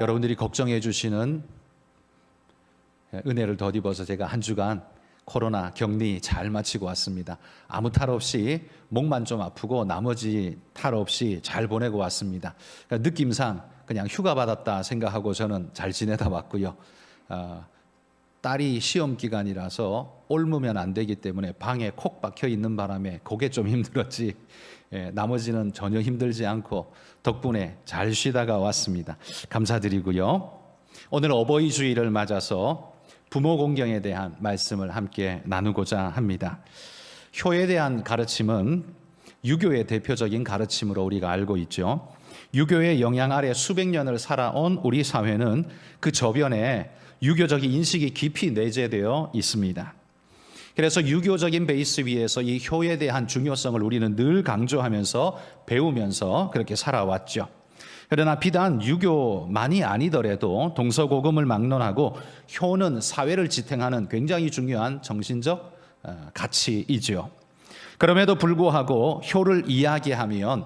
여러분들이 걱정해 주시는 은혜를 덧입어서 제가 한 주간 코로나 격리 잘 마치고 왔습니다. 아무 탈 없이 목만 좀 아프고 나머지 탈 없이 잘 보내고 왔습니다. 그러니까 느낌상 그냥 휴가 받았다 생각하고 저는 잘 지내다 왔고요. 딸이 시험 기간이라서 옮으면 안 되기 때문에 방에 콕 박혀 있는 바람에 그게 좀 힘들었지, 나머지는 전혀 힘들지 않고 덕분에 잘 쉬다가 왔습니다. 감사드리고요. 오늘 어버이 주일을 맞아서 부모 공경에 대한 말씀을 함께 나누고자 합니다. 효에 대한 가르침은 유교의 대표적인 가르침으로 우리가 알고 있죠. 유교의 영향 아래 수백 년을 살아온 우리 사회는 그 저변에 유교적인 인식이 깊이 내재되어 있습니다. 그래서 유교적인 베이스 위에서 이 효에 대한 중요성을 우리는 늘 강조하면서 배우면서 그렇게 살아왔죠. 그러나 비단 유교만이 아니더라도 동서고금을 막론하고 효는 사회를 지탱하는 굉장히 중요한 정신적 가치이죠. 그럼에도 불구하고 효를 이야기하면,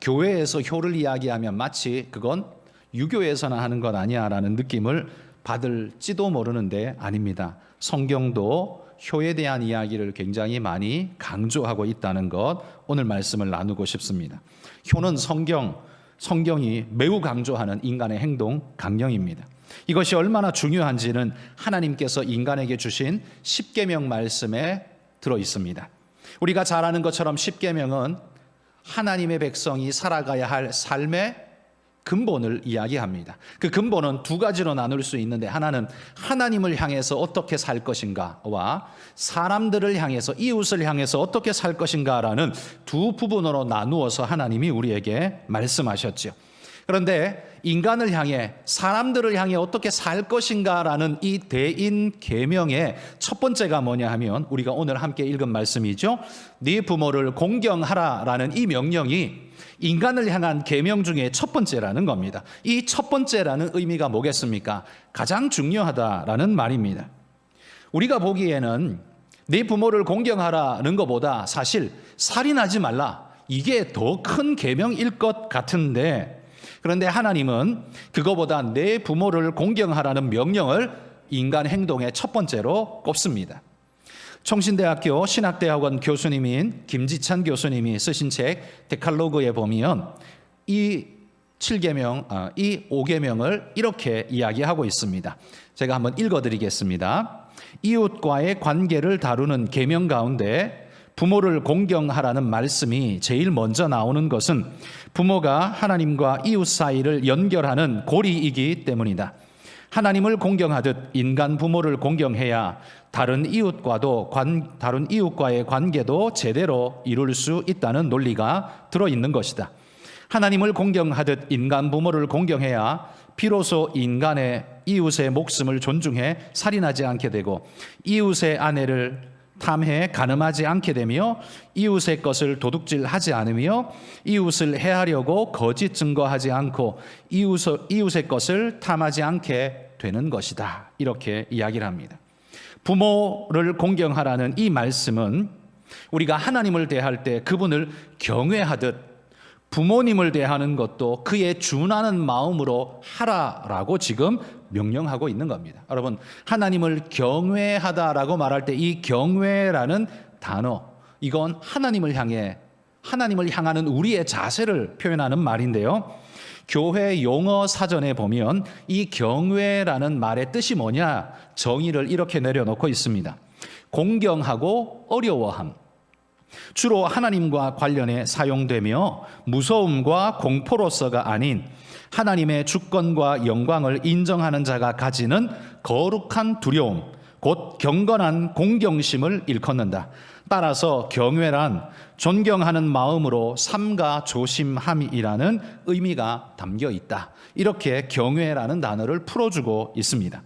교회에서 효를 이야기하면 마치 그건 유교에서나 하는 것 아니야라는 느낌을 받을지도 모르는데 아닙니다. 성경도 효에 대한 이야기를 굉장히 많이 강조하고 있다는 것, 오늘 말씀을 나누고 싶습니다. 효는 성경이 매우 강조하는 인간의 행동 강령입니다. 이것이 얼마나 중요한지는 하나님께서 인간에게 주신 십계명 말씀에 들어 있습니다. 우리가 잘 아는 것처럼 십계명은 하나님의 백성이 살아가야 할 삶의 근본을 이야기합니다. 그 근본은 두 가지로 나눌 수 있는데, 하나는 하나님을 향해서 어떻게 살 것인가와 사람들을 향해서, 이웃을 향해서 어떻게 살 것인가라는 두 부분으로 나누어서 하나님이 우리에게 말씀하셨죠. 그런데 인간을 향해, 사람들을 향해 어떻게 살 것인가라는 이 대인 계명의 첫 번째가 뭐냐 하면 우리가 오늘 함께 읽은 말씀이죠. 네 부모를 공경하라라는 이 명령이 인간을 향한 계명 중에 첫 번째라는 겁니다. 이 첫 번째라는 의미가 뭐겠습니까? 가장 중요하다라는 말입니다. 우리가 보기에는 네 부모를 공경하라는 것보다 사실 살인하지 말라, 이게 더 큰 계명일 것 같은데, 그런데 하나님은 그거보다 내 부모를 공경하라는 명령을 인간 행동의 첫 번째로 꼽습니다. 총신대학교 신학대학원 교수님인 김지찬 교수님이 쓰신 책 데칼로그에 보면 이 5계명을 이렇게 이야기하고 있습니다. 제가 한번 읽어드리겠습니다. 이웃과의 관계를 다루는 계명 가운데 부모를 공경하라는 말씀이 제일 먼저 나오는 것은 부모가 하나님과 이웃 사이를 연결하는 고리이기 때문이다. 하나님을 공경하듯 인간 부모를 공경해야 다른 이웃과의 관계도 제대로 이룰 수 있다는 논리가 들어있는 것이다. 하나님을 공경하듯 인간 부모를 공경해야 비로소 이웃의 목숨을 존중해 살인하지 않게 되고, 이웃의 아내를 탐해 간음하지 않게 되며, 이웃의 것을 도둑질하지 않으며, 이웃을 해하려고 거짓 증거하지 않고 이웃의 것을 탐하지 않게 되는 것이다. 이렇게 이야기를 합니다. 부모를 공경하라는 이 말씀은 우리가 하나님을 대할 때 그분을 경외하듯 부모님을 대하는 것도 그에 준하는 마음으로 하라라고 지금 명령하고 있는 겁니다. 여러분, 하나님을 경외하다라고 말할 때 이 경외라는 단어, 이건 하나님을 향하는 우리의 자세를 표현하는 말인데요. 교회 용어 사전에 보면 이 경외라는 말의 뜻이 뭐냐, 정의를 이렇게 내려놓고 있습니다. 공경하고 어려워함, 주로 하나님과 관련해 사용되며 무서움과 공포로서가 아닌 하나님의 주권과 영광을 인정하는 자가 가지는 거룩한 두려움, 곧 경건한 공경심을 일컫는다. 따라서 경외란 존경하는 마음으로 삼가 조심함이라는 의미가 담겨 있다. 이렇게 경외라는 단어를 풀어주고 있습니다.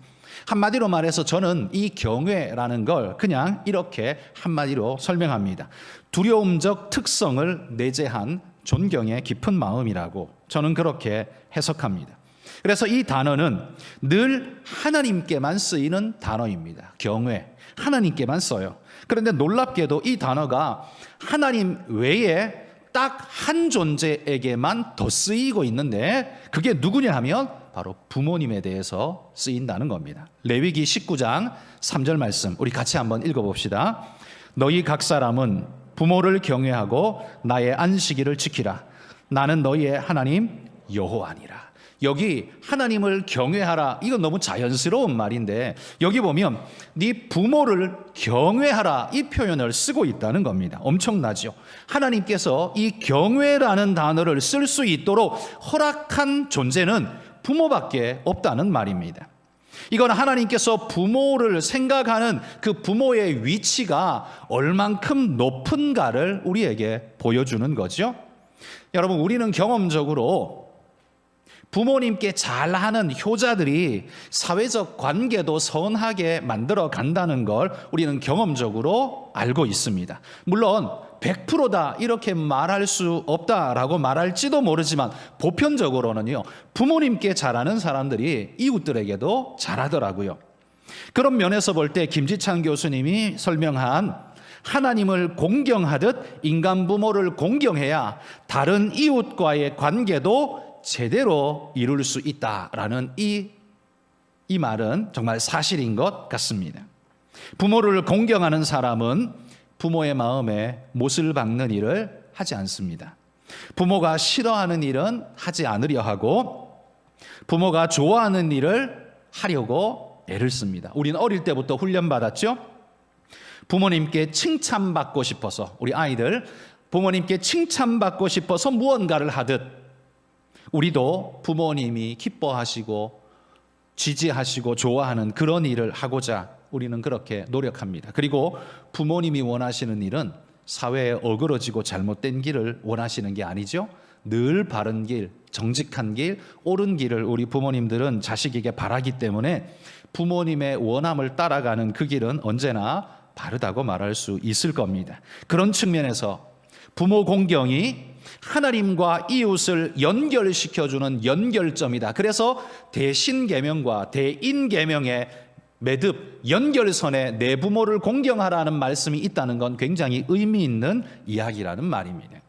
한마디로 말해서 저는 이 경외라는 걸 그냥 이렇게 한마디로 설명합니다. 두려움적 특성을 내재한 존경의 깊은 마음이라고 저는 그렇게 해석합니다. 그래서 이 단어는 늘 하나님께만 쓰이는 단어입니다. 경외, 하나님께만 써요. 그런데 놀랍게도 이 단어가 하나님 외에 딱 한 존재에게만 더 쓰이고 있는데, 그게 누구냐 하면 바로 부모님에 대해서 쓰인다는 겁니다. 레위기 19장 3절 말씀 우리 같이 한번 읽어봅시다. 너희 각 사람은 부모를 경외하고 나의 안식일을 지키라. 나는 너희의 하나님 여호와니라. 여기 하나님을 경외하라, 이건 너무 자연스러운 말인데 여기 보면 네 부모를 경외하라 이 표현을 쓰고 있다는 겁니다. 엄청나죠. 하나님께서 이 경외라는 단어를 쓸 수 있도록 허락한 존재는 부모밖에 없다는 말입니다. 이건 하나님께서 부모를 생각하는 그 부모의 위치가 얼만큼 높은가를 우리에게 보여주는 거죠. 여러분, 우리는 경험적으로 부모님께 잘하는 효자들이 사회적 관계도 선하게 만들어 간다는 걸 우리는 경험적으로 알고 있습니다. 물론 100%다 이렇게 말할 수 없다라고 말할지도 모르지만 보편적으로는요, 부모님께 잘하는 사람들이 이웃들에게도 잘하더라고요. 그런 면에서 볼 때 김지찬 교수님이 설명한 하나님을 공경하듯 인간 부모를 공경해야 다른 이웃과의 관계도 제대로 이룰 수 있다라는 이 말은 정말 사실인 것 같습니다. 부모를 공경하는 사람은 부모의 마음에 못을 박는 일을 하지 않습니다. 부모가 싫어하는 일은 하지 않으려 하고 부모가 좋아하는 일을 하려고 애를 씁니다. 우리는 어릴 때부터 훈련받았죠? 부모님께 칭찬받고 싶어서, 우리 아이들 부모님께 칭찬받고 싶어서 무언가를 하듯 우리도 부모님이 기뻐하시고 지지하시고 좋아하는 그런 일을 하고자 우리는 그렇게 노력합니다. 그리고 부모님이 원하시는 일은 사회에 어그러지고 잘못된 길을 원하시는 게 아니죠. 늘 바른 길, 정직한 길, 옳은 길을 우리 부모님들은 자식에게 바라기 때문에 부모님의 원함을 따라가는 그 길은 언제나 바르다고 말할 수 있을 겁니다. 그런 측면에서 부모 공경이 하나님과 이웃을 연결시켜주는 연결점이다. 그래서 대신계명과 대인계명의 매듭, 연결선에 내 부모를 공경하라는 말씀이 있다는 건 굉장히 의미 있는 이야기라는 말입니다.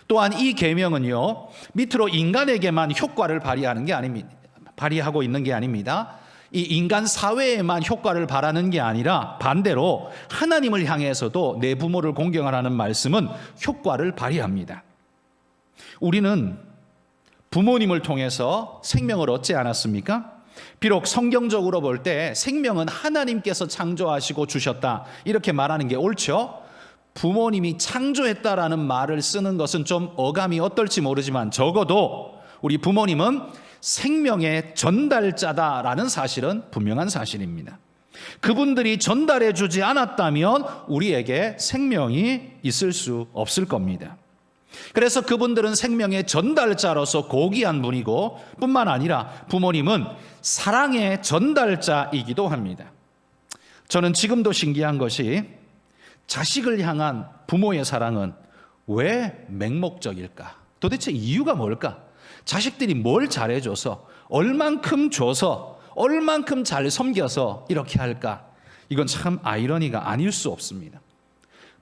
또한 이 계명은요, 밑으로 인간에게만 효과를 발휘하는 게 아닙니다. 발휘하고 있는 게 아닙니다. 이 인간 사회에만 효과를 발하는 게 아니라 반대로 하나님을 향해서도 내 부모를 공경하라는 말씀은 효과를 발휘합니다. 우리는 부모님을 통해서 생명을 얻지 않았습니까? 비록 성경적으로 볼 때 생명은 하나님께서 창조하시고 주셨다 이렇게 말하는 게 옳죠. 부모님이 창조했다라는 말을 쓰는 것은 좀 어감이 어떨지 모르지만 적어도 우리 부모님은 생명의 전달자다라는 사실은 분명한 사실입니다. 그분들이 전달해 주지 않았다면 우리에게 생명이 있을 수 없을 겁니다. 그래서 그분들은 생명의 전달자로서 고귀한 분이고 뿐만 아니라 부모님은 사랑의 전달자이기도 합니다. 저는 지금도 신기한 것이 자식을 향한 부모의 사랑은 왜 맹목적일까? 도대체 이유가 뭘까? 자식들이 뭘 잘해줘서, 얼만큼 줘서, 얼만큼 잘 섬겨서 이렇게 할까? 이건 참 아이러니가 아닐 수 없습니다.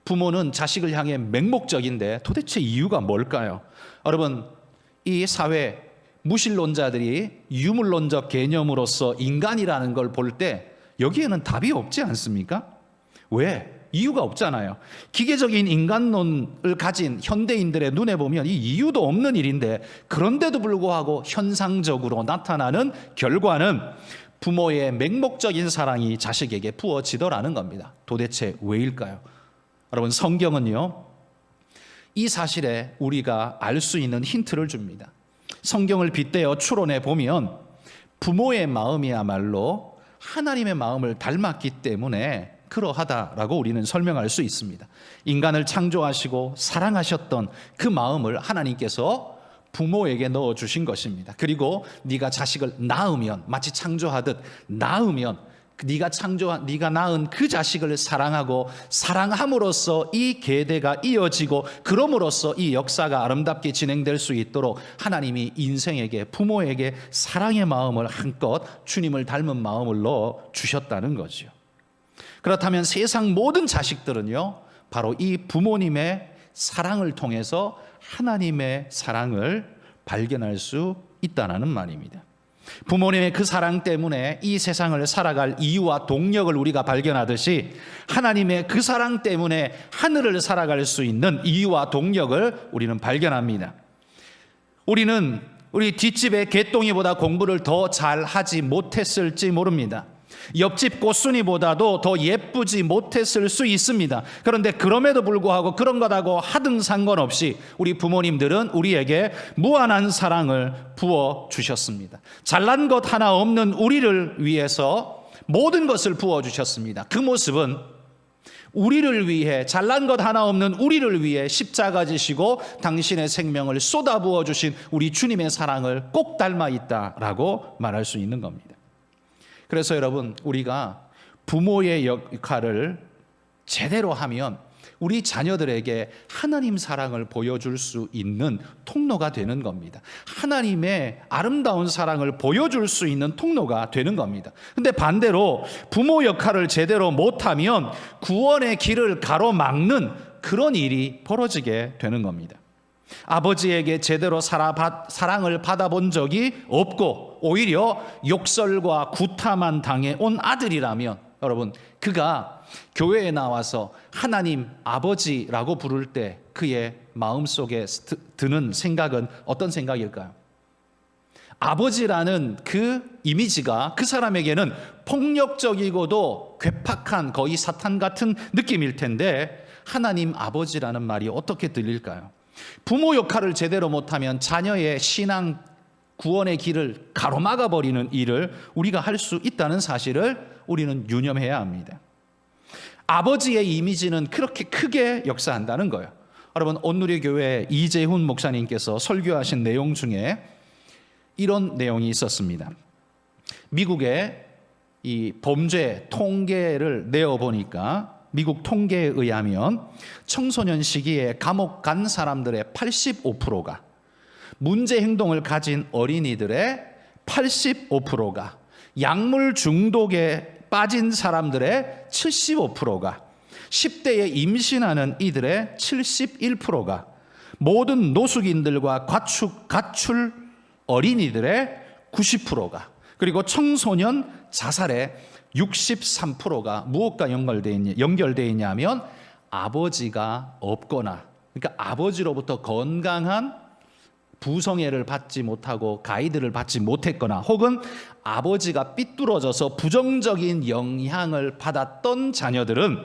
부모는 자식을 향해 맹목적인데 도대체 이유가 뭘까요? 여러분, 이 사회 무신론자들이 유물론적 개념으로서 인간이라는 걸 볼 때 여기에는 답이 없지 않습니까? 왜? 이유가 없잖아요. 기계적인 인간론을 가진 현대인들의 눈에 보면 이 이유도 없는 일인데, 그런데도 불구하고 현상적으로 나타나는 결과는 부모의 맹목적인 사랑이 자식에게 부어지더라는 겁니다. 도대체 왜일까요? 여러분, 성경은요, 이 사실에 우리가 알 수 있는 힌트를 줍니다. 성경을 빗대어 추론해 보면 부모의 마음이야말로 하나님의 마음을 닮았기 때문에 그러하다라고 우리는 설명할 수 있습니다. 인간을 창조하시고 사랑하셨던 그 마음을 하나님께서 부모에게 넣어주신 것입니다. 그리고 네가 자식을 낳으면, 마치 창조하듯 낳으면 네가 낳은 그 자식을 사랑하고 사랑함으로써 이 계대가 이어지고 그럼으로써 이 역사가 아름답게 진행될 수 있도록 하나님이 인생에게, 부모에게 사랑의 마음을 한껏 주님을 닮은 마음을 넣어 주셨다는 거죠. 그렇다면 세상 모든 자식들은요, 바로 이 부모님의 사랑을 통해서 하나님의 사랑을 발견할 수 있다는 말입니다. 부모님의 그 사랑 때문에 이 세상을 살아갈 이유와 동력을 우리가 발견하듯이 하나님의 그 사랑 때문에 하늘을 살아갈 수 있는 이유와 동력을 우리는 발견합니다. 우리는 우리 뒷집의 개똥이보다 공부를 더 잘하지 못했을지 모릅니다. 옆집 꽃순이보다도 더 예쁘지 못했을 수 있습니다. 그런데 그럼에도 불구하고 그런 것하고 하등 상관없이 우리 부모님들은 우리에게 무한한 사랑을 부어주셨습니다. 잘난 것 하나 없는 우리를 위해서 모든 것을 부어주셨습니다. 그 모습은 우리를 위해, 잘난 것 하나 없는 우리를 위해 십자가 지시고 당신의 생명을 쏟아부어 주신 우리 주님의 사랑을 꼭 닮아 있다라고 말할 수 있는 겁니다. 그래서 여러분, 우리가 부모의 역할을 제대로 하면 우리 자녀들에게 하나님 사랑을 보여줄 수 있는 통로가 되는 겁니다. 하나님의 아름다운 사랑을 보여줄 수 있는 통로가 되는 겁니다. 근데 반대로 부모 역할을 제대로 못하면 구원의 길을 가로막는 그런 일이 벌어지게 되는 겁니다. 아버지에게 제대로 사랑을 받아본 적이 없고 오히려 욕설과 구타만 당해온 아들이라면 여러분, 그가 교회에 나와서 하나님 아버지라고 부를 때 그의 마음속에 드는 생각은 어떤 생각일까요? 아버지라는 그 이미지가 그 사람에게는 폭력적이고도 괴팍한 거의 사탄 같은 느낌일 텐데 하나님 아버지라는 말이 어떻게 들릴까요? 부모 역할을 제대로 못하면 자녀의 신앙 구원의 길을 가로막아 버리는 일을 우리가 할 수 있다는 사실을 우리는 유념해야 합니다. 아버지의 이미지는 그렇게 크게 역사한다는 거예요. 여러분, 온누리교회 이재훈 목사님께서 설교하신 내용 중에 이런 내용이 있었습니다. 미국의 이 범죄 통계를 내어보니까 미국 통계에 의하면 청소년 시기에 감옥 간 사람들의 85%가, 문제 행동을 가진 어린이들의 85%가, 약물 중독에 빠진 사람들의 75%가, 10대에 임신하는 이들의 71%가, 모든 노숙인들과 가출 어린이들의 90%가, 그리고 청소년 자살의 63%가 무엇과 연결되어 있냐면 아버지가 없거나, 그러니까 아버지로부터 건강한 부성애를 받지 못하고 가이드를 받지 못했거나, 혹은 아버지가 삐뚤어져서 부정적인 영향을 받았던 자녀들은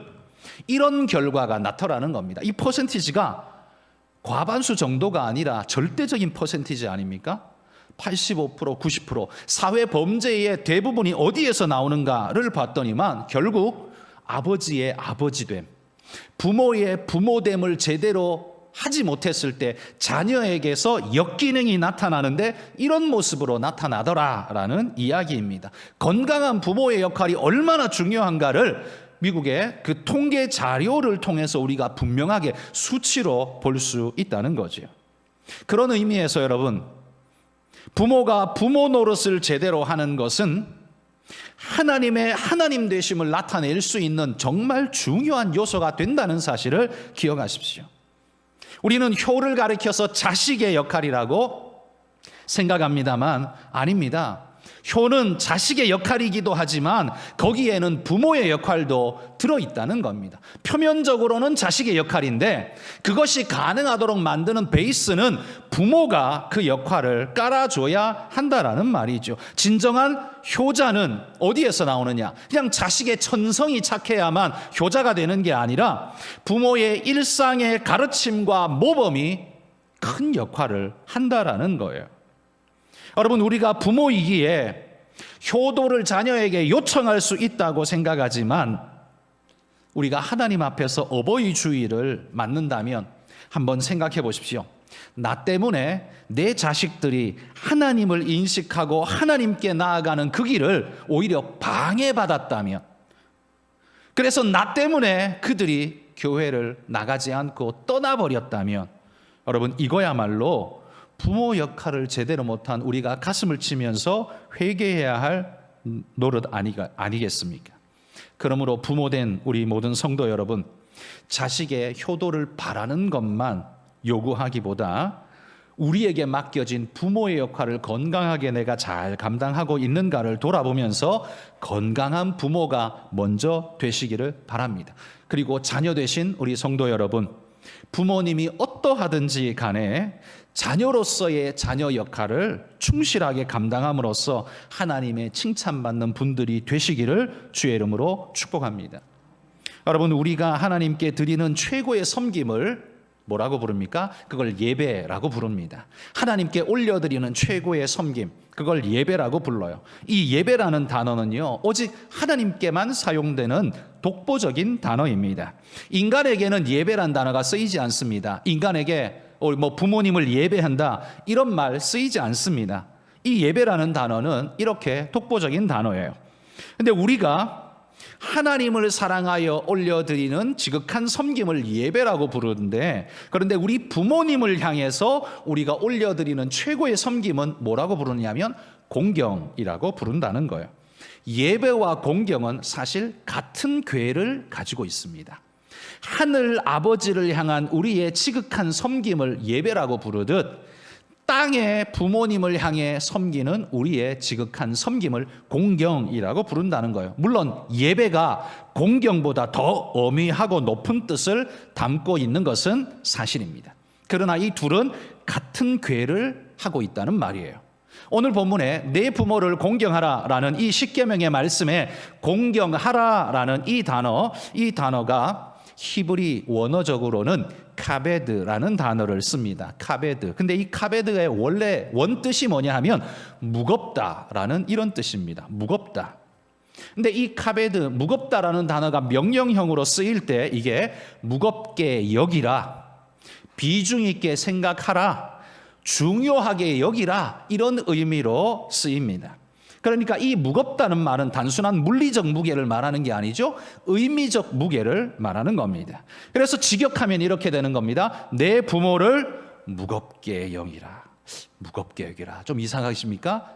이런 결과가 나타나는 겁니다. 이 퍼센티지가 과반수 정도가 아니라 절대적인 퍼센티지 아닙니까? 85%, 90%. 사회 범죄의 대부분이 어디에서 나오는가를 봤더니만 결국 아버지의 아버지됨, 부모의 부모됨을 제대로 하지 못했을 때 자녀에게서 역기능이 나타나는데 이런 모습으로 나타나더라라는 이야기입니다. 건강한 부모의 역할이 얼마나 중요한가를 미국의 그 통계 자료를 통해서 우리가 분명하게 수치로 볼 수 있다는 거죠. 그런 의미에서 여러분, 부모가 부모 노릇을 제대로 하는 것은 하나님의 하나님 되심을 나타낼 수 있는 정말 중요한 요소가 된다는 사실을 기억하십시오. 우리는 효를 가리켜서 자식의 역할이라고 생각합니다만 아닙니다. 효는 자식의 역할이기도 하지만 거기에는 부모의 역할도 들어있다는 겁니다. 표면적으로는 자식의 역할인데 그것이 가능하도록 만드는 베이스는 부모가 그 역할을 깔아줘야 한다라는 말이죠. 진정한 효자는 어디에서 나오느냐? 그냥 자식의 천성이 착해야만 효자가 되는 게 아니라 부모의 일상의 가르침과 모범이 큰 역할을 한다라는 거예요. 여러분, 우리가 부모이기에 효도를 자녀에게 요청할 수 있다고 생각하지만 우리가 하나님 앞에서 어버이주의를 맡는다면 한번 생각해 보십시오. 나 때문에 내 자식들이 하나님을 인식하고 하나님께 나아가는 그 길을 오히려 방해받았다면, 그래서 나 때문에 그들이 교회를 나가지 않고 떠나버렸다면 여러분, 이거야말로 부모 역할을 제대로 못한 우리가 가슴을 치면서 회개해야 할 노릇 아니겠습니까? 그러므로 부모된 우리 모든 성도 여러분, 자식의 효도를 바라는 것만 요구하기보다 우리에게 맡겨진 부모의 역할을 건강하게 내가 잘 감당하고 있는가를 돌아보면서 건강한 부모가 먼저 되시기를 바랍니다. 그리고 자녀 되신 우리 성도 여러분, 부모님이 어떠하든지 간에 자녀로서의 자녀 역할을 충실하게 감당함으로써 하나님의 칭찬받는 분들이 되시기를 주의 이름으로 축복합니다. 여러분, 우리가 하나님께 드리는 최고의 섬김을 뭐라고 부릅니까? 그걸 예배라고 부릅니다. 하나님께 올려드리는 최고의 섬김, 그걸 예배라고 불러요. 이 예배라는 단어는요, 오직 하나님께만 사용되는 독보적인 단어입니다. 인간에게는 예배란 단어가 쓰이지 않습니다. 인간에게 부모님을 예배한다 이런 말 쓰이지 않습니다. 이 예배라는 단어는 이렇게 독보적인 단어예요. 근데 우리가 하나님을 사랑하여 올려드리는 지극한 섬김을 예배라고 부르는데, 그런데 우리 부모님을 향해서 우리가 올려드리는 최고의 섬김은 뭐라고 부르냐면 공경이라고 부른다는 거예요. 예배와 공경은 사실 같은 궤를 가지고 있습니다. 하늘 아버지를 향한 우리의 지극한 섬김을 예배라고 부르듯 땅의 부모님을 향해 섬기는 우리의 지극한 섬김을 공경이라고 부른다는 거예요. 물론 예배가 공경보다 더 어미하고 높은 뜻을 담고 있는 것은 사실입니다. 그러나 이 둘은 같은 궤를 하고 있다는 말이에요. 오늘 본문에 내 부모를 공경하라라는 이 십계명의 말씀에 공경하라라는 이 단어가 히브리 원어적으로는 카베드라는 단어를 씁니다. 카베드. 근데 이 카베드의 원래 원뜻이 뭐냐 하면 무겁다라는 이런 뜻입니다. 무겁다. 근데 이 카베드, 무겁다라는 단어가 명령형으로 쓰일 때 이게 무겁게 여기라, 비중 있게 생각하라, 중요하게 여기라, 이런 의미로 쓰입니다. 그러니까 이 무겁다는 말은 단순한 물리적 무게를 말하는 게 아니죠. 의미적 무게를 말하는 겁니다. 그래서 직역하면 이렇게 되는 겁니다. 내 부모를 무겁게 여기라. 무겁게 여기라. 좀 이상하십니까?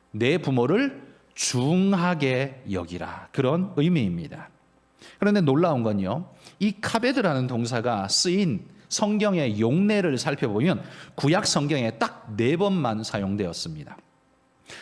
내 부모를 중하게 여기라. 그런 의미입니다. 그런데 놀라운 건요, 이 카베드라는 동사가 쓰인 성경의 용례를 살펴보면 구약 성경에 딱 4번만 사용되었습니다.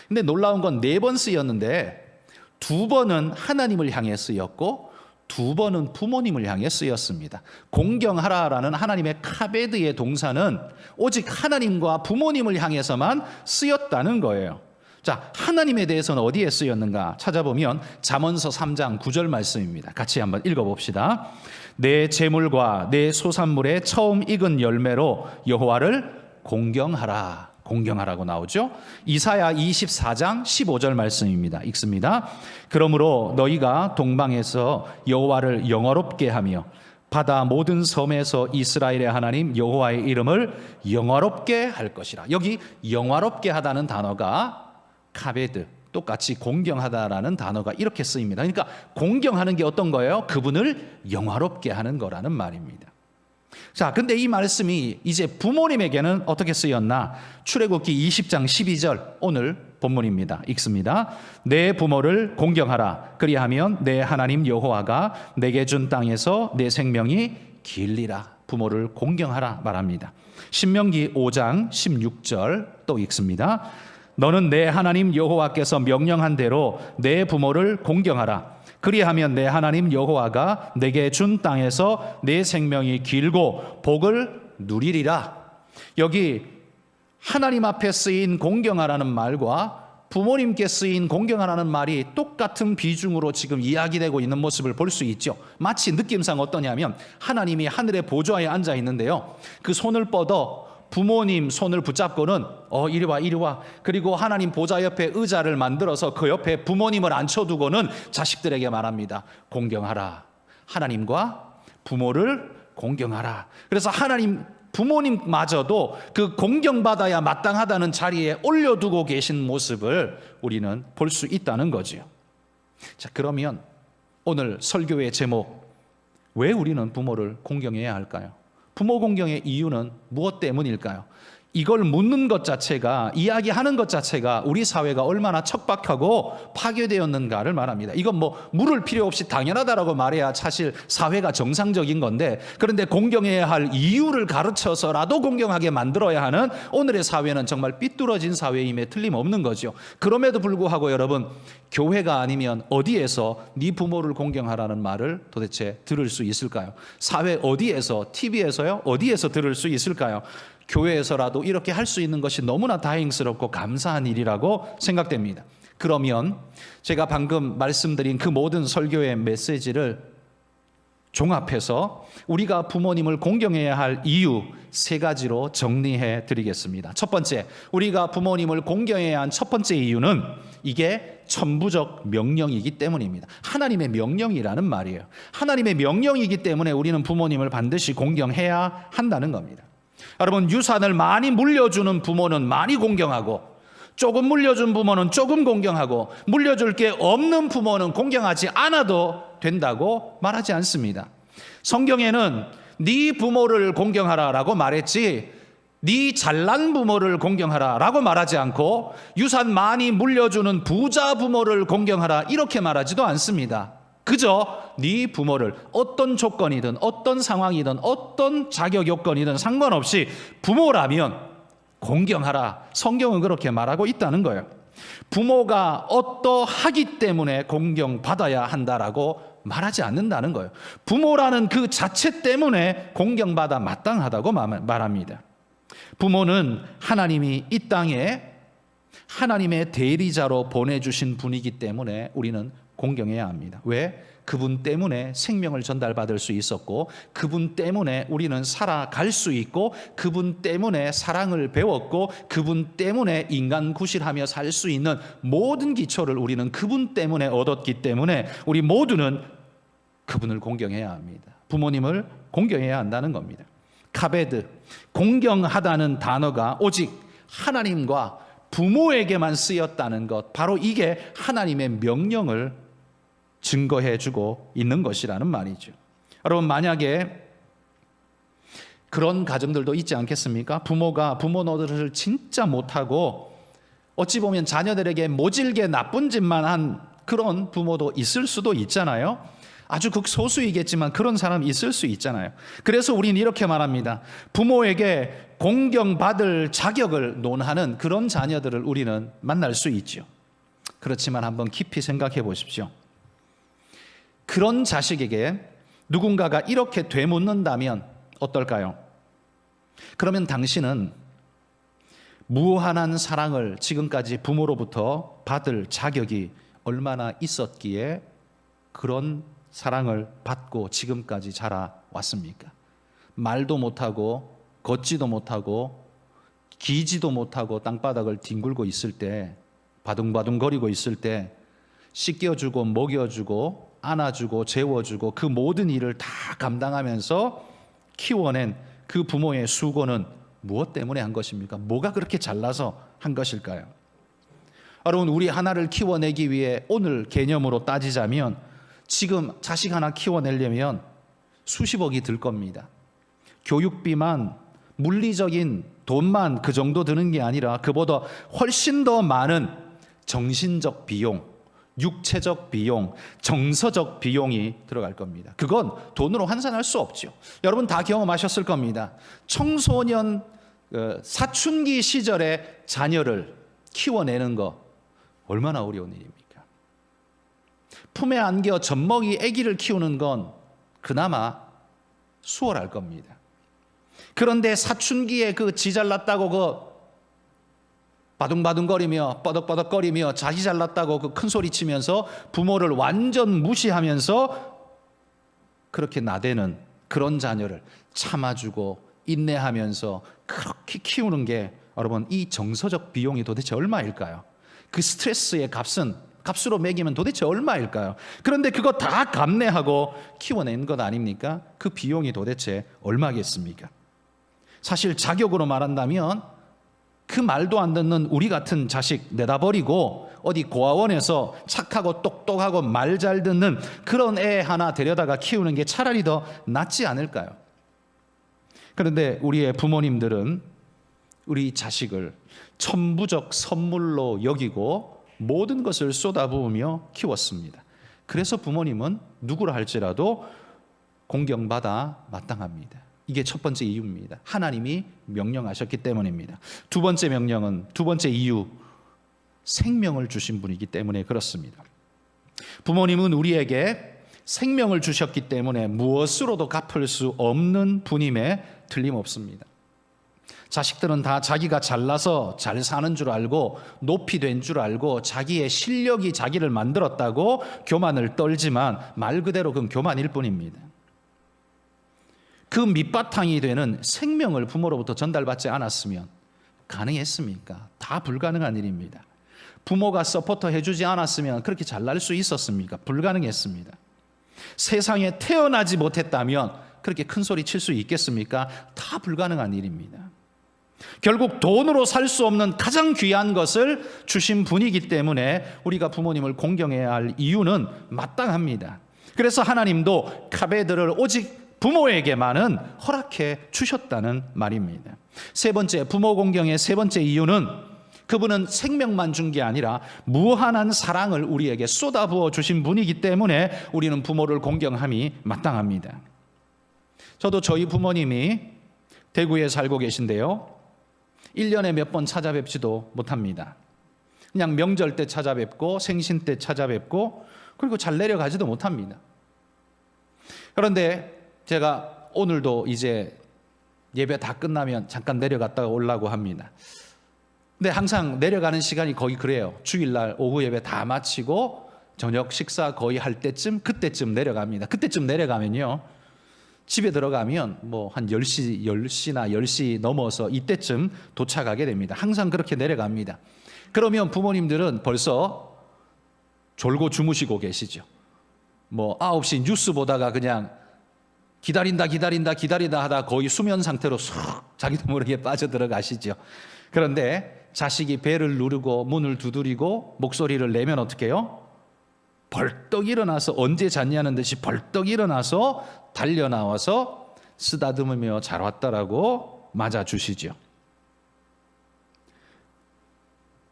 근데 놀라운 건 4번 쓰였는데 2번은 하나님을 향해 쓰였고 2번은 부모님을 향해 쓰였습니다. 공경하라라는 하나님의 카베드의 동사는 오직 하나님과 부모님을 향해서만 쓰였다는 거예요. 자, 하나님에 대해서는 어디에 쓰였는가 찾아보면 잠언서 3장 9절 말씀입니다. 같이 한번 읽어봅시다. 내 재물과 내 소산물의 처음 익은 열매로 여호와를 공경하라. 공경하라고 나오죠. 이사야 24장 15절 말씀입니다. 읽습니다. 그러므로 너희가 동방에서 여호와를 영화롭게 하며 바다 모든 섬에서 이스라엘의 하나님 여호와의 이름을 영화롭게 할 것이라. 여기 영화롭게 하다는 단어가 카베드, 똑같이 공경하다라는 단어가 이렇게 쓰입니다. 그러니까 공경하는 게 어떤 거예요? 그분을 영화롭게 하는 거라는 말입니다. 자, 근데 이 말씀이 이제 부모님에게는 어떻게 쓰였나? 출애굽기 20장 12절 오늘 본문입니다. 읽습니다. 내 부모를 공경하라. 그리하면 내 하나님 여호와가 내게 준 땅에서 내 생명이 길리라. 부모를 공경하라 말합니다. 신명기 5장 16절 또 읽습니다. 너는 내 하나님 여호와께서 명령한 대로 내 부모를 공경하라. 그리하면 내 하나님 여호와가 내게 준 땅에서 내 생명이 길고 복을 누리리라. 여기 하나님 앞에 쓰인 공경하라는 말과 부모님께 쓰인 공경하라는 말이 똑같은 비중으로 지금 이야기되고 있는 모습을 볼 수 있죠. 마치 느낌상 어떠냐면 하나님이 하늘의 보좌에 앉아 있는데요, 그 손을 뻗어 부모님 손을 붙잡고는 이리 와 이리 와, 그리고 하나님 보좌 옆에 의자를 만들어서 그 옆에 부모님을 앉혀두고는 자식들에게 말합니다. 공경하라. 하나님과 부모를 공경하라. 그래서 하나님 부모님마저도 그 공경받아야 마땅하다는 자리에 올려두고 계신 모습을 우리는 볼 수 있다는 거지요. 자, 그러면 오늘 설교의 제목, 왜 우리는 부모를 공경해야 할까요? 부모 공경의 이유는 무엇 때문일까요? 이걸 묻는 것 자체가, 이야기하는 것 자체가 우리 사회가 얼마나 척박하고 파괴되었는가를 말합니다. 이건 뭐 물을 필요 없이 당연하다라고 말해야 사실 사회가 정상적인 건데, 그런데 공경해야 할 이유를 가르쳐서라도 공경하게 만들어야 하는 오늘의 사회는 정말 삐뚤어진 사회임에 틀림없는 거죠. 그럼에도 불구하고 여러분, 교회가 아니면 어디에서 네 부모를 공경하라는 말을 도대체 들을 수 있을까요? 사회 어디에서, TV에서요? 어디에서 들을 수 있을까요? 교회에서라도 이렇게 할 수 있는 것이 너무나 다행스럽고 감사한 일이라고 생각됩니다. 그러면 제가 방금 말씀드린 그 모든 설교의 메시지를 종합해서 우리가 부모님을 공경해야 할 이유 3가지로 정리해 드리겠습니다. 첫 번째, 우리가 부모님을 공경해야 한 첫 번째 이유는 이게 천부적 명령이기 때문입니다. 하나님의 명령이라는 말이에요. 하나님의 명령이기 때문에 우리는 부모님을 반드시 공경해야 한다는 겁니다. 여러분, 유산을 많이 물려주는 부모는 많이 공경하고, 조금 물려준 부모는 조금 공경하고, 물려줄 게 없는 부모는 공경하지 않아도 된다고 말하지 않습니다. 성경에는 네 부모를 공경하라라고 말했지, 네 잘난 부모를 공경하라라고 말하지 않고, 유산 많이 물려주는 부자 부모를 공경하라 이렇게 말하지도 않습니다. 그저 네 부모를 어떤 조건이든 어떤 상황이든 어떤 자격 요건이든 상관없이 부모라면 공경하라. 성경은 그렇게 말하고 있다는 거예요. 부모가 어떠하기 때문에 공경받아야 한다라고 말하지 않는다는 거예요. 부모라는 그 자체 때문에 공경받아 마땅하다고 말합니다. 부모는 하나님이 이 땅에 하나님의 대리자로 보내주신 분이기 때문에 우리는 공경해야 합니다. 왜? 그분 때문에 생명을 전달받을 수 있었고, 그분 때문에 우리는 살아갈 수 있고, 그분 때문에 사랑을 배웠고, 그분 때문에 인간 구실하며 살 수 있는 모든 기초를 우리는 그분 때문에 얻었기 때문에 우리 모두는 그분을 공경해야 합니다. 부모님을 공경해야 한다는 겁니다. 카베드, 공경하다는 단어가 오직 하나님과 부모에게만 쓰였다는 것, 바로 이게 하나님의 명령을 증거해주고 있는 것이라는 말이죠. 여러분, 만약에 그런 가정들도 있지 않겠습니까? 부모가 부모 노릇을 진짜 못하고 어찌 보면 자녀들에게 모질게 나쁜 짓만 한 그런 부모도 있을 수도 있잖아요. 아주 극소수이겠지만 그런 사람이 있을 수 있잖아요. 그래서 우리는 이렇게 말합니다. 부모에게 공경받을 자격을 논하는 그런 자녀들을 우리는 만날 수 있죠. 그렇지만 한번 깊이 생각해 보십시오. 그런 자식에게 누군가가 이렇게 되묻는다면 어떨까요? 그러면 당신은 무한한 사랑을 지금까지 부모로부터 받을 자격이 얼마나 있었기에 그런 사랑을 받고 지금까지 자라왔습니까? 말도 못하고 걷지도 못하고 기지도 못하고 땅바닥을 뒹굴고 있을 때, 바둥바둥거리고 있을 때 씻겨주고 먹여주고 안아주고 재워주고 그 모든 일을 다 감당하면서 키워낸 그 부모의 수고는 무엇 때문에 한 것입니까? 뭐가 그렇게 잘나서 한 것일까요? 여러분, 우리 하나를 키워내기 위해 오늘 개념으로 따지자면 지금 자식 하나 키워내려면 수십억이 들 겁니다. 교육비만, 물리적인 돈만 그 정도 드는 게 아니라 그보다 훨씬 더 많은 정신적 비용, 육체적 비용, 정서적 비용이 들어갈 겁니다. 그건 돈으로 환산할 수 없죠. 여러분 다 경험하셨을 겁니다. 청소년 사춘기 시절에 자녀를 키워내는 거 얼마나 어려운 일입니까? 품에 안겨 젖먹이 아기를 키우는 건 그나마 수월할 겁니다. 그런데 사춘기에 그 지 잘났다고 그 바둥바둥거리며 뻐덕뻐덕거리며 자기 잘났다고 그 큰 소리 치면서 부모를 완전 무시하면서 그렇게 나대는 그런 자녀를 참아주고 인내하면서 그렇게 키우는 게 여러분, 이 정서적 비용이 도대체 얼마일까요? 그 스트레스의 값으로 매기면 도대체 얼마일까요? 그런데 그거 다 감내하고 키워낸 것 아닙니까? 그 비용이 도대체 얼마겠습니까? 사실 자격으로 말한다면 그 말도 안 듣는 우리 같은 자식 내다버리고 어디 고아원에서 착하고 똑똑하고 말 잘 듣는 그런 애 하나 데려다가 키우는 게 차라리 더 낫지 않을까요? 그런데 우리의 부모님들은 우리 자식을 천부적 선물로 여기고 모든 것을 쏟아부으며 키웠습니다. 그래서 부모님은 누구라 할지라도 공경받아 마땅합니다. 이게 첫 번째 이유입니다. 하나님이 명령하셨기 때문입니다. 두 번째 이유, 생명을 주신 분이기 때문에 그렇습니다. 부모님은 우리에게 생명을 주셨기 때문에 무엇으로도 갚을 수 없는 분임에 틀림없습니다. 자식들은 다 자기가 잘나서 잘 사는 줄 알고 높이 된 줄 알고 자기의 실력이 자기를 만들었다고 교만을 떨지만 말 그대로 그건 교만일 뿐입니다. 그 밑바탕이 되는 생명을 부모로부터 전달받지 않았으면 가능했습니까? 다 불가능한 일입니다. 부모가 서포터 해주지 않았으면 그렇게 잘날 수 있었습니까? 불가능했습니다. 세상에 태어나지 못했다면 그렇게 큰 소리 칠 수 있겠습니까? 다 불가능한 일입니다. 결국 돈으로 살 수 없는 가장 귀한 것을 주신 분이기 때문에 우리가 부모님을 공경해야 할 이유는 마땅합니다. 그래서 하나님도 카베드를 오직 부모에게만은 허락해 주셨다는 말입니다. 세 번째, 부모 공경의 세 번째 이유는 그분은 생명만 준 게 아니라 무한한 사랑을 우리에게 쏟아부어 주신 분이기 때문에 우리는 부모를 공경함이 마땅합니다. 저도 저희 부모님이 대구에 살고 계신데요, 1년에 몇 번 찾아뵙지도 못합니다. 그냥 명절 때 찾아뵙고 생신 때 찾아뵙고 그리고 잘 내려가지도 못합니다. 그런데 제가 오늘도 이제 예배 다 끝나면 잠깐 내려갔다가 오려고 합니다. 근데 항상 내려가는 시간이 거의 그래요. 주일날 오후 예배 다 마치고 저녁 식사 거의 할 때쯤, 그때쯤 내려갑니다. 그때쯤 내려가면요, 집에 들어가면 뭐 한 10시나 10시 넘어서 이때쯤 도착하게 됩니다. 항상 그렇게 내려갑니다. 그러면 부모님들은 벌써 졸고 주무시고 계시죠. 뭐 9시 뉴스 보다가 그냥 기다린다 하다 거의 수면 상태로 쏙 자기도 모르게 빠져들어가시죠. 그런데 자식이 배를 누르고 문을 두드리고 목소리를 내면 어떻게 해요? 벌떡 일어나서 언제 잤냐는 듯이 벌떡 일어나서 달려나와서 쓰다듬으며 잘 왔다라고 맞아주시죠.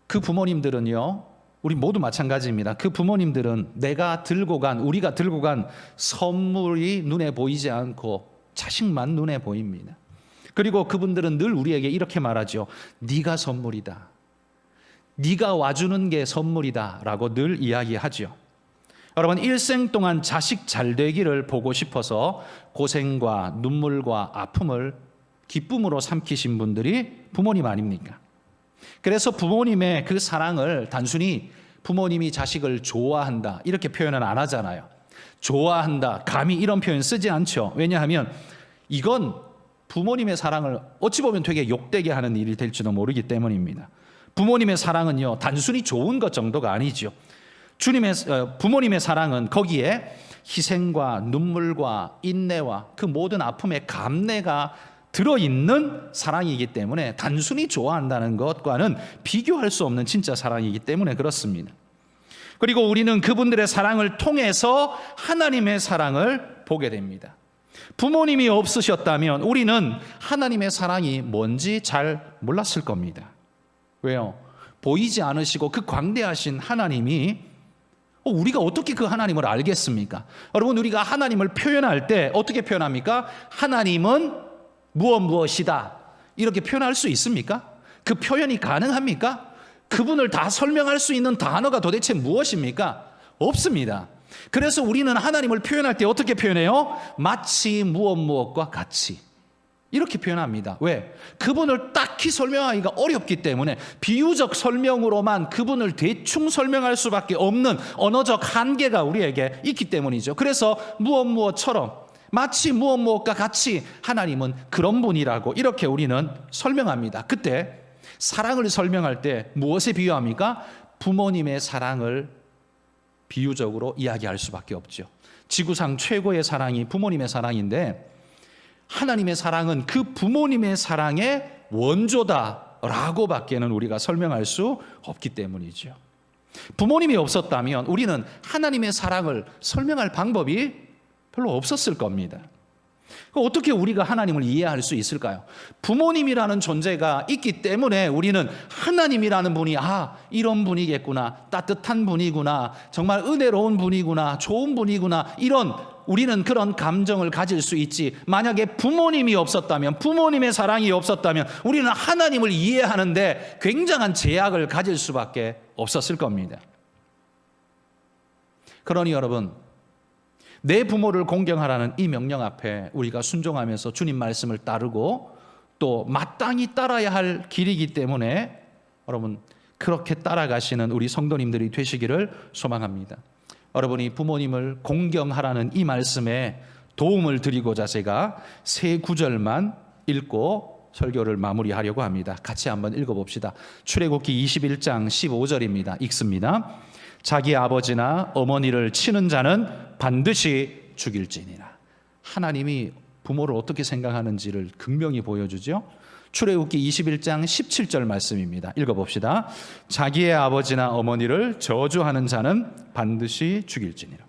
그 부모님들은요, 우리 모두 마찬가지입니다. 그 부모님들은 우리가 들고 간 선물이 눈에 보이지 않고 자식만 눈에 보입니다. 그리고 그분들은 늘 우리에게 이렇게 말하죠. 네가 선물이다. 네가 와주는 게 선물이다 라고 늘 이야기하죠. 여러분, 일생 동안 자식 잘 되기를 보고 싶어서 고생과 눈물과 아픔을 기쁨으로 삼키신 분들이 부모님 아닙니까? 그래서 부모님의 그 사랑을 단순히 부모님이 자식을 좋아한다 이렇게 표현은 안 하잖아요. 좋아한다, 감히 이런 표현 쓰지 않죠. 왜냐하면 이건 부모님의 사랑을 어찌 보면 되게 욕되게 하는 일이 될지도 모르기 때문입니다. 부모님의 사랑은요, 단순히 좋은 것 정도가 아니죠. 부모님의 사랑은 거기에 희생과 눈물과 인내와 그 모든 아픔의 감내가 들어있는 사랑이기 때문에 단순히 좋아한다는 것과는 비교할 수 없는 진짜 사랑이기 때문에 그렇습니다. 그리고 우리는 그분들의 사랑을 통해서 하나님의 사랑을 보게 됩니다. 부모님이 없으셨다면 우리는 하나님의 사랑이 뭔지 잘 몰랐을 겁니다. 왜요? 보이지 않으시고 그 광대하신 하나님이 우리가 어떻게 그 하나님을 알겠습니까? 여러분, 우리가 하나님을 표현할 때 어떻게 표현합니까? 하나님은 무엇이다 이렇게 표현할 수 있습니까? 그 표현이 가능합니까? 그분을 다 설명할 수 있는 단어가 도대체 무엇입니까? 없습니다. 그래서 우리는 하나님을 표현할 때 어떻게 표현해요? 마치 무엇과 같이 이렇게 표현합니다. 왜? 그분을 딱히 설명하기가 어렵기 때문에 비유적 설명으로만 그분을 대충 설명할 수밖에 없는 언어적 한계가 우리에게 있기 때문이죠. 그래서 무엇처럼 마치 무엇과 같이 하나님은 그런 분이라고 이렇게 우리는 설명합니다. 그때 사랑을 설명할 때 무엇에 비유합니까? 부모님의 사랑을 비유적으로 이야기할 수밖에 없죠. 지구상 최고의 사랑이 부모님의 사랑인데 하나님의 사랑은 그 부모님의 사랑의 원조다라고 밖에는 우리가 설명할 수 없기 때문이죠. 부모님이 없었다면 우리는 하나님의 사랑을 설명할 방법이 별로 없었을 겁니다. 어떻게 우리가 하나님을 이해할 수 있을까요? 부모님이라는 존재가 있기 때문에 우리는 하나님이라는 분이 이런 분이겠구나, 따뜻한 분이구나, 정말 은혜로운 분이구나, 좋은 분이구나, 우리는 그런 감정을 가질 수 있지. 만약에 부모님이 없었다면, 부모님의 사랑이 없었다면 우리는 하나님을 이해하는데 굉장한 제약을 가질 수밖에 없었을 겁니다. 그러니 여러분, 내 부모를 공경하라는 이 명령 앞에 우리가 순종하면서 주님 말씀을 따르고 또 마땅히 따라야 할 길이기 때문에 여러분, 그렇게 따라가시는 우리 성도님들이 되시기를 소망합니다. 여러분이 부모님을 공경하라는 이 말씀에 도움을 드리고자 제가 세 구절만 읽고 설교를 마무리하려고 합니다. 같이 한번 읽어봅시다. 출애굽기 21장 15절입니다. 읽습니다. 자기 아버지나 어머니를 치는 자는 반드시 죽일지니라. 하나님이 부모를 어떻게 생각하는지를 극명히 보여주죠. 출애굽기 21장 17절 말씀입니다. 읽어봅시다. 자기의 아버지나 어머니를 저주하는 자는 반드시 죽일지니라.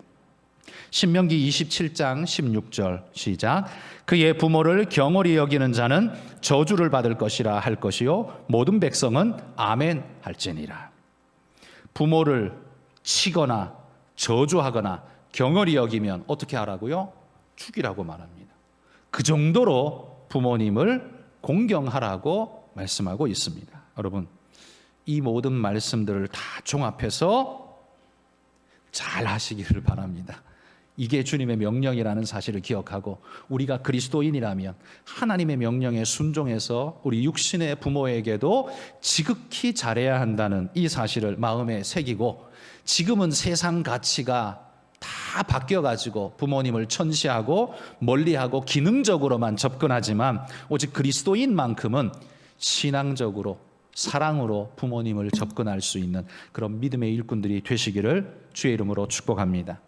신명기 27장 16절 시작. 그의 부모를 경홀히 여기는 자는 저주를 받을 것이라 할 것이요 모든 백성은 아멘 할지니라. 부모를 치거나 저주하거나 경홀히 여기면 어떻게 하라고요? 죽이라고 말합니다. 그 정도로 부모님을 공경하라고 말씀하고 있습니다. 여러분, 이 모든 말씀들을 다 종합해서 잘 하시기를 바랍니다. 이게 주님의 명령이라는 사실을 기억하고 우리가 그리스도인이라면 하나님의 명령에 순종해서 우리 육신의 부모에게도 지극히 잘해야 한다는 이 사실을 마음에 새기고, 지금은 세상 가치가 다 바뀌어가지고 부모님을 천시하고 멀리하고 기능적으로만 접근하지만 오직 그리스도인만큼은 신앙적으로 사랑으로 부모님을 접근할 수 있는 그런 믿음의 일꾼들이 되시기를 주의 이름으로 축복합니다.